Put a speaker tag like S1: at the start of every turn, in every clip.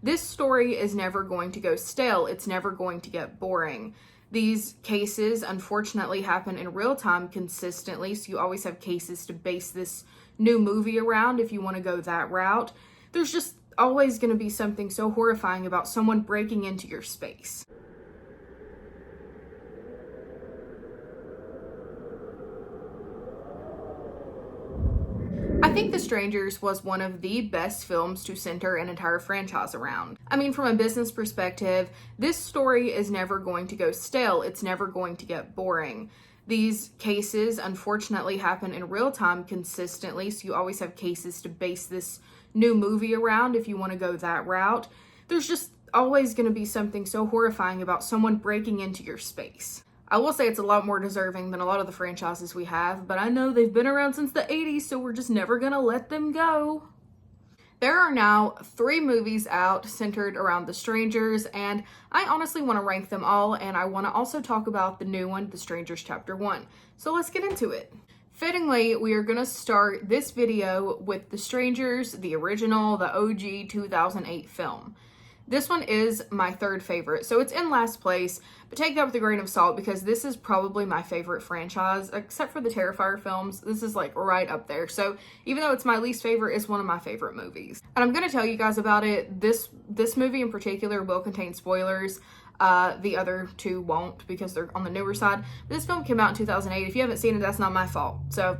S1: This story is never going to go stale. It's never going to get boring. These cases, unfortunately, happen in real time consistently, so you always have cases to base this new movie around if you want to go that route. There's just always going to be something so horrifying about someone breaking into your space. I think The Strangers was one of the best films to center an entire franchise around. I mean, from a business perspective, this story is never going to go stale. It's never going to get boring. These cases, unfortunately, happen in real time consistently, so you always have cases to base this new movie around if you want to go that route. There's just always going to be something so horrifying about someone breaking into your space. I will say it's a lot more deserving than a lot of the franchises we have, but I know they've been around since the 80s, so we're just never gonna let them go. There are now 3 movies out centered around The Strangers, and I honestly want to rank them all, and I want to also talk about the new one, The Strangers Chapter 1. So let's get into it. Fittingly, we are going to start this video with The Strangers, the original, the OG 2008 film. This one is my 3rd favorite, so it's in last place, but take that with a grain of salt because this is probably my favorite franchise, except for the Terrifier films. This is like right up there, so even though it's my least favorite, it's one of my favorite movies. And I'm going to tell you guys about it. This movie in particular will contain spoilers. The other 2 won't because they're on the newer side. But this film came out in 2008. If you haven't seen it, that's not my fault. So,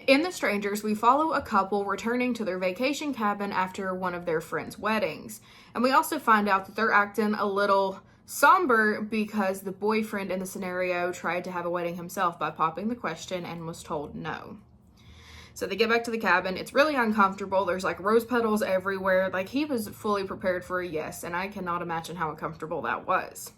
S1: in The Strangers, we follow a couple returning to their vacation cabin after one of their friends' weddings. And we also find out that they're acting a little somber because the boyfriend in the scenario tried to have a wedding himself by popping the question and was told no. So they get back to the cabin. It's really uncomfortable. There's like rose petals everywhere. Like he was fully prepared for a yes, and I cannot imagine how uncomfortable that was.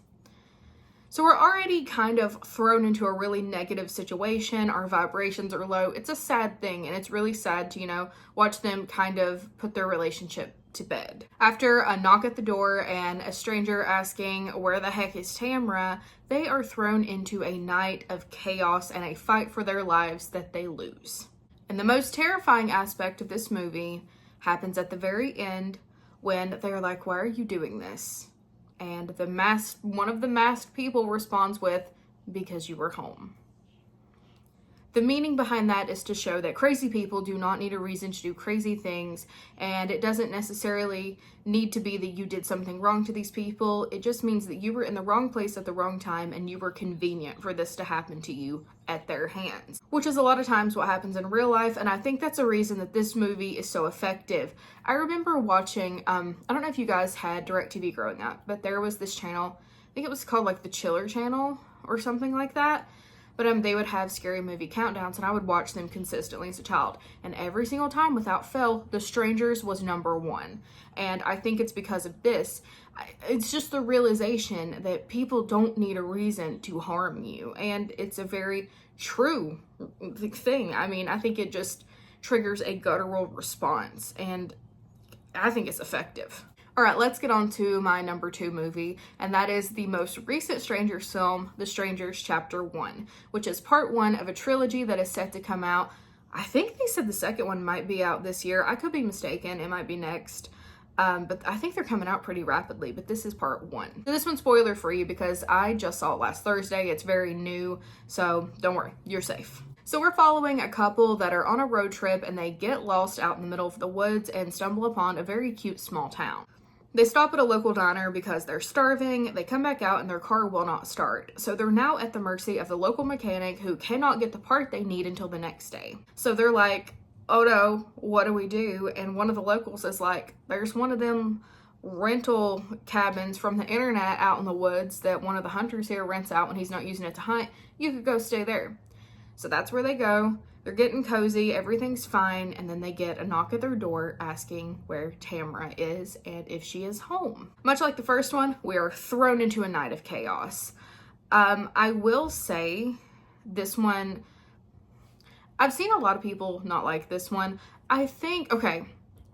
S1: So we're already kind of thrown into a really negative situation. Our vibrations are low. It's a sad thing, and it's really sad to, watch them kind of put their relationship to bed. After a knock at the door and a stranger asking, "Where the heck is Tamra?" they are thrown into a night of chaos and a fight for their lives that they lose. And the most terrifying aspect of this movie happens at the very end when they're like, "Why are you doing this?" And one of the masked people responds with, "Because you were home." The meaning behind that is to show that crazy people do not need a reason to do crazy things, and it doesn't necessarily need to be that you did something wrong to these people. It just means that you were in the wrong place at the wrong time and you were convenient for this to happen to you at their hands, which is a lot of times what happens in real life, and I think that's a reason that this movie is so effective. I remember watching, I don't know if you guys had DirecTV growing up, but there was this channel, I think it was called like the Chiller Channel or something like that. But they would have scary movie countdowns, and I would watch them consistently as a child. And every single time, without fail, The Strangers was #1. And I think it's because of this. It's just the realization that people don't need a reason to harm you. And it's a very true thing. I mean, I think it just triggers a guttural response. And I think it's effective. All right, let's get on to my #2 movie, and that is the most recent Strangers film, The Strangers Chapter 1, which is part 1 of a trilogy that is set to come out. I think they said the second one might be out this year. I could be mistaken. It might be next. But I think they're coming out pretty rapidly, but this is part 1. So this one's spoiler free because I just saw it last Thursday. It's very new, so don't worry, you're safe. So we're following a couple that are on a road trip and they get lost out in the middle of the woods and stumble upon a very cute small town. They stop at a local diner because they're starving. They come back out and their car will not start. So they're now at the mercy of the local mechanic who cannot get the part they need until the next day. So they're like, "Oh no, what do we do?" And one of the locals is like, "There's one of them rental cabins from the internet out in the woods that one of the hunters here rents out when he's not using it to hunt. You could go stay there." So that's where they go. They're getting cozy, everything's fine, and then they get a knock at their door asking where Tamra is and if she is home. Much like the first one, we are thrown into a night of chaos. I will say this one, I've seen a lot of people not like this one. I think, okay,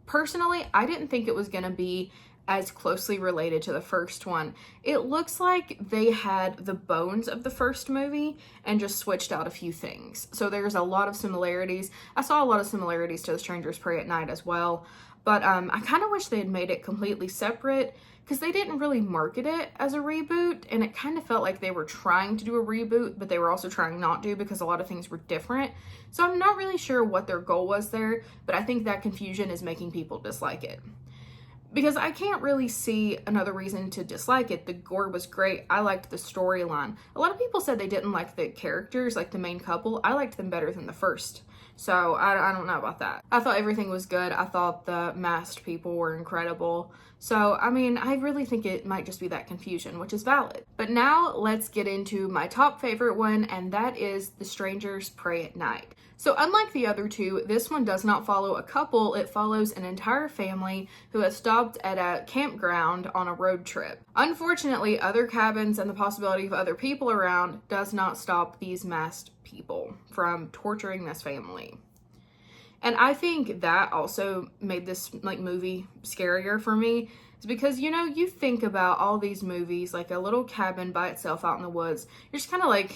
S1: personally, I didn't think it was gonna be as closely related to the first one. It looks like they had the bones of the first movie and just switched out a few things. So there's a lot of similarities. I saw a lot of similarities to The Strangers Prey at Night as well. But I kind of wish they had made it completely separate, because they didn't really market it as a reboot, and it kind of felt like they were trying to do a reboot, but they were also trying not to because a lot of things were different. So I'm not really sure what their goal was there, but I think that confusion is making people dislike it. Because I can't really see another reason to dislike it. The gore was great. I liked the storyline. A lot of people said they didn't like the characters, like the main couple. I liked them better than the first. So I don't know about that. I thought everything was good. I thought the masked people were incredible. So, I mean, I really think it might just be that confusion, which is valid. But now let's get into my top favorite one, and that is The Strangers Prey at Night. So unlike the other two, this one does not follow a couple, it follows an entire family who has stopped at a campground on a road trip. Unfortunately, other cabins and the possibility of other people around does not stop these masked people from torturing this family. And I think that also made this movie scarier for me, is because, you think about all these movies, like a little cabin by itself out in the woods, you're just kind of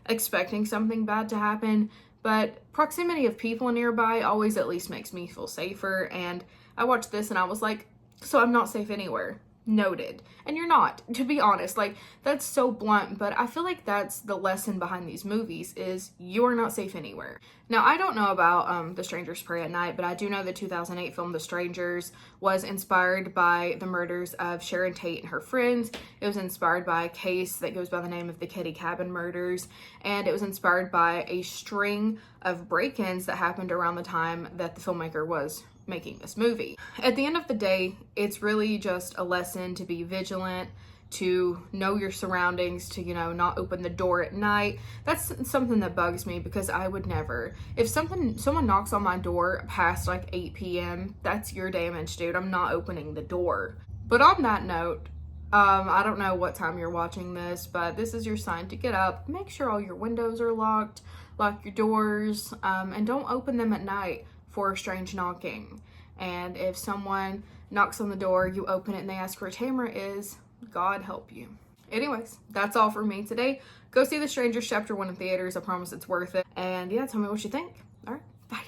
S1: expecting something bad to happen, but proximity of people nearby always at least makes me feel safer. And I watched this and I was like, so I'm not safe anywhere. Noted. And you're not, to be honest. That's so blunt, but I feel like that's the lesson behind these movies, is you are not safe anywhere. Now, I don't know about The Strangers Prey at Night, but I do know the 2008 film The Strangers was inspired by the murders of Sharon Tate and her friends. It was inspired by a case that goes by the name of the Kitty Cabin murders, and it was inspired by a string of break-ins that happened around the time that the filmmaker was making this movie. At the end of the day, it's really just a lesson to be vigilant, to know your surroundings, to, not open the door at night. That's something that bugs me, because I would never. If someone knocks on my door past 8 p.m., that's your damage, dude. I'm not opening the door. But on that note, I don't know what time you're watching this, but this is your sign to get up. Make sure all your windows are locked, lock your doors, and don't open them at night for strange knocking. And if someone knocks on the door, you open it and they ask where Tamara is, God help you. Anyways, that's all for me today. Go see The Strangers Chapter 1 in theaters. I promise it's worth it. And yeah, tell me what you think. All right, bye.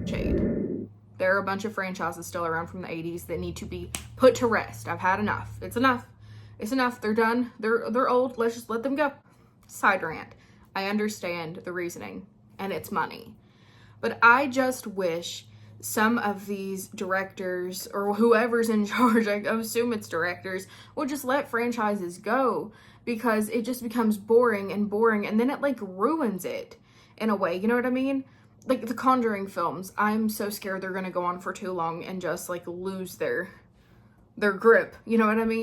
S1: Jade. There are a bunch of franchises still around from the 80s that need to be put to rest. I've had enough. It's enough. It's enough. They're done. They're old. Let's just let them go. Side rant. I understand the reasoning, and it's money. But I just wish some of these directors, or whoever's in charge, I assume it's directors, will just let franchises go, because it just becomes boring, and then it ruins it in a way, you know what I mean? Like the Conjuring films, I'm so scared they're gonna go on for too long and just lose their grip, you know what I mean?